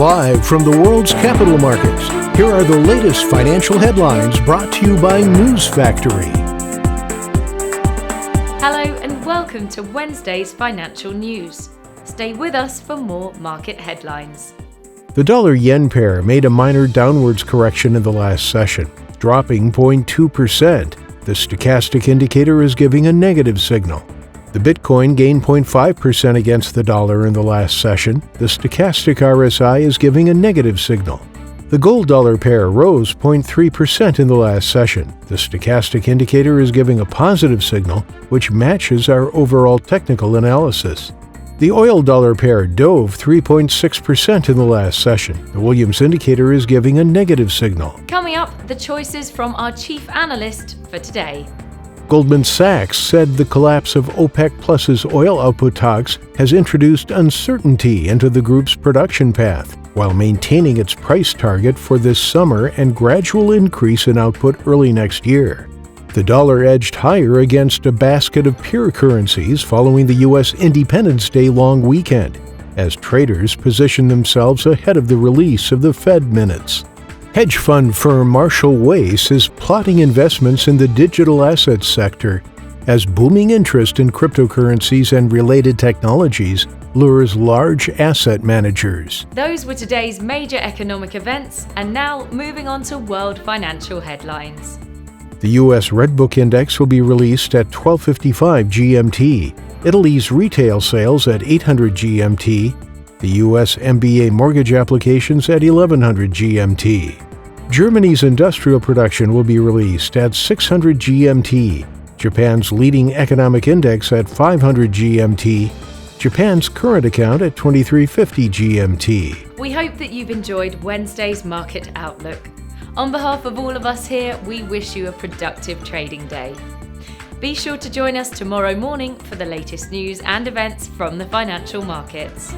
Live from the world's capital markets, here are the latest financial headlines brought to you by News Factory. Hello and welcome to Wednesday's financial news. Stay with us for more market headlines. The dollar-yen pair made a minor downwards correction in the last session, dropping 0.2%. The stochastic indicator is giving a negative signal. The Bitcoin gained 0.5% against the dollar in the last session. The stochastic RSI is giving a negative signal. The gold-dollar pair rose 0.3% in the last session. The stochastic indicator is giving a positive signal, which matches our overall technical analysis. The oil-dollar pair dove 3.6% in the last session. The Williams indicator is giving a negative signal. Coming up, the choices from our chief analyst for today. Goldman Sachs said the collapse of OPEC Plus's oil output talks has introduced uncertainty into the group's production path, while maintaining its price target for this summer and gradual increase in output early next year. The dollar edged higher against a basket of peer currencies following the U.S. Independence Day long weekend, as traders position themselves ahead of the release of the Fed minutes. Hedge fund firm Marshall Wace is plotting investments in the digital assets sector as booming interest in cryptocurrencies and related technologies lures large asset managers. Those were today's major economic events, and now moving on to world financial headlines. The U.S. Redbook Index will be released at 12:55 GMT, Italy's retail sales at 800 GMT, the U.S. MBA mortgage applications at 1100 GMT. Germany's industrial production will be released at 600 GMT, Japan's leading economic index at 500 GMT, Japan's current account at 2350 GMT. We hope that you've enjoyed Wednesday's market outlook. On behalf of all of us here, we wish you a productive trading day. Be sure to join us tomorrow morning for the latest news and events from the financial markets.